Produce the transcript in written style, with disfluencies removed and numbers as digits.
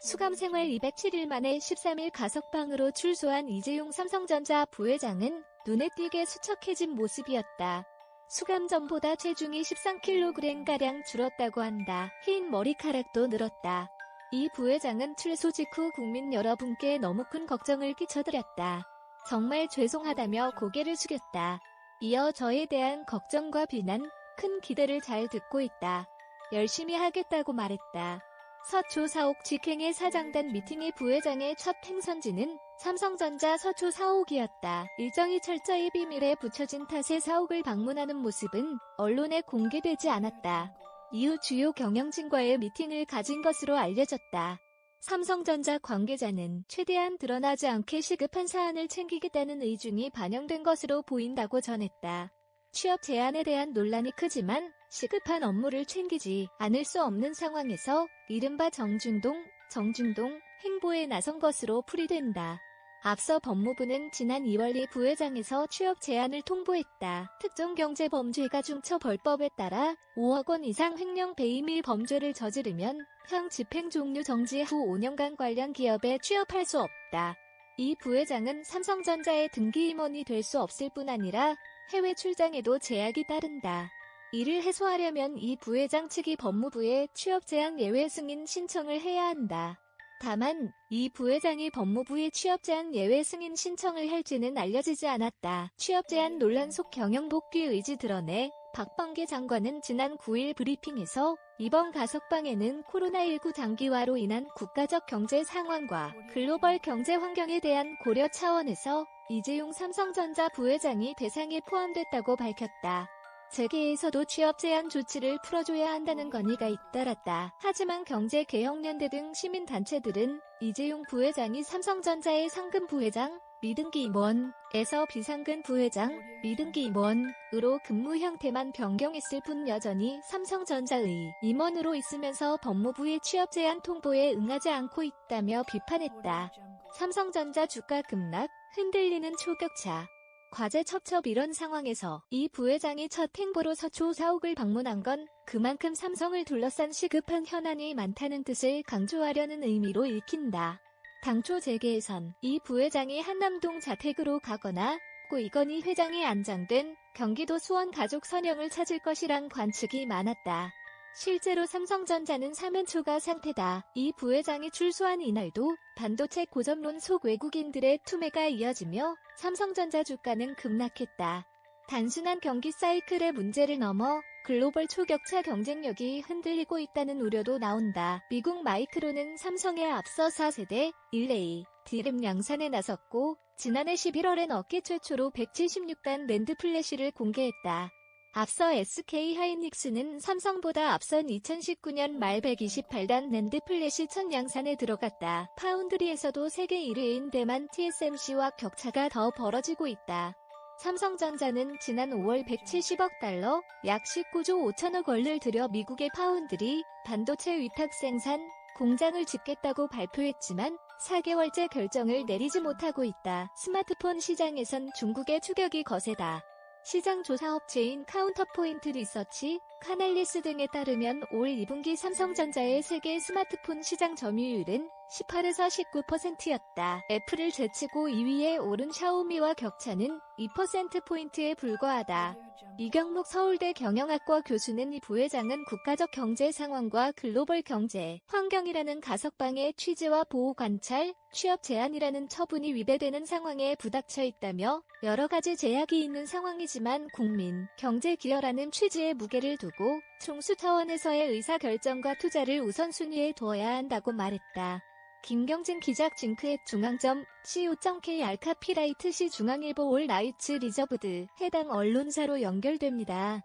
수감생활 207일 만에 13일 가석방으로 출소한 이재용 삼성전자 부회장은 눈에 띄게 수척해진 모습이었다. 수감 전보다 체중이 13kg가량 줄었다고 한다. 흰 머리카락도 늘었다. 이 부회장은 출소 직후 국민 여러분께 너무 큰 걱정을 끼쳐드렸다. 정말 죄송하다며 고개를 숙였다. 이어 저에 대한 걱정과 비난, 큰 기대를 잘 듣고 있다. 열심히 하겠다고 말했다. 서초 사옥 직행의 사장단 미팅의 부회장의 첫 행선지는 삼성전자 서초 사옥이었다. 일정이 철저히 비밀에 붙여진 탓에 사옥을 방문하는 모습은 언론에 공개되지 않았다. 이후 주요 경영진과의 미팅을 가진 것으로 알려졌다. 삼성전자 관계자는 최대한 드러나지 않게 시급한 사안을 챙기겠다는 의중이 반영된 것으로 보인다고 전했다. 취업 제안에 대한 논란이 크지만 시급한 업무를 챙기지 않을 수 없는 상황에서 이른바 정중동 행보에 나선 것으로 풀이된다. 앞서 법무부는 지난 2월 이 부회장에서 취업 제안을 통보했다. 특정경제범죄가 중처벌법에 따라 5억 원 이상 횡령 배임일 범죄를 저지르면 형 집행 종료 정지 후 5년간 관련 기업에 취업할 수 없다. 이 부회장은 삼성전자의 등기 임원이 될 수 없을 뿐 아니라 해외 출장에도 제약이 따른다. 이를 해소하려면 이 부회장 측이 법무부에 취업 제한 예외 승인 신청을 해야 한다. 다만 이 부회장이 법무부에 취업 제한 예외 승인 신청을 할지는 알려지지 않았다. 취업 제한 논란 속 경영 복귀 의지 드러내 박범계 장관은 지난 9일 브리핑에서 이번 가석방에는 코로나19 장기화로 인한 국가적 경제 상황과 글로벌 경제 환경에 대한 고려 차원에서 이재용 삼성전자 부회장이 대상에 포함됐다고 밝혔다. 재계에서도 취업 제한 조치를 풀어줘야 한다는 건의가 잇따랐다. 하지만 경제개혁연대 등 시민단체들은 이재용 부회장이 삼성전자의 상근 부회장, 미등기 임원에서 비상근 부회장, 미등기 임원으로 근무 형태만 변경했을 뿐 여전히 삼성전자의 임원으로 있으면서 법무부의 취업 제한 통보에 응하지 않고 있다며 비판했다. 삼성전자 주가 급락, 흔들리는 초격차. 과제 첩첩 이런 상황에서 이 부회장이 첫 행보로 서초 사옥을 방문한 건 그만큼 삼성을 둘러싼 시급한 현안이 많다는 뜻을 강조하려는 의미로 읽힌다. 당초 재계에선 이 부회장이 한남동 자택으로 가거나 고 이건희 회장이 안장된 경기도 수원 가족 선영을 찾을 것이란 관측이 많았다. 실제로 삼성전자는 3연 초과 상태다. 이 부회장이 출소한 이날도 반도체 고점론 속 외국인들의 투매가 이어지며 삼성전자 주가는 급락했다. 단순한 경기 사이클의 문제를 넘어 글로벌 초격차 경쟁력이 흔들리고 있다는 우려도 나온다. 미국 마이크론은 삼성에 앞서 4세대 1A D램 양산에 나섰고 지난해 11월엔 업계 최초로 176단 낸드 플래시를 공개했다. 앞서 SK하이닉스는 삼성보다 앞선 2019년 말 128단 낸드 플래시 첫 양산에 들어갔다. 파운드리에서도 세계 1위인 대만 TSMC와 격차가 더 벌어지고 있다. 삼성전자는 지난 5월 170억 달러, 약 19조 5천억 원을 들여 미국의 파운드리, 반도체 위탁 생산, 공장을 짓겠다고 발표했지만 4개월째 결정을 내리지 못하고 있다. 스마트폰 시장에선 중국의 추격이 거세다. 시장 조사업체인 카운터포인트 리서치, 카날리스 등에 따르면 올 2분기 삼성전자의 세계 스마트폰 시장 점유율은 18에서 19%였다. 애플을 제치고 2위에 오른 샤오미와 격차는 2%포인트에 불과하다. 이경목 서울대 경영학과 교수는 이 부회장은 국가적 경제 상황과 글로벌 경제 환경이라는 가석방의 취지와 보호 관찰, 취업 제한이라는 처분이 위배되는 상황에 부닥쳐 있다며 여러 가지 제약이 있는 상황이지만 국민, 경제 기여라는 취지에 무게를 두고 총수 차원에서의 의사결정과 투자를 우선순위에 두어야 한다고 말했다. 김경진 기자 징크의 중앙점 co.k 알카피라이트 시 중앙일보 올 나이츠 리저브드 해당 언론사로 연결됩니다.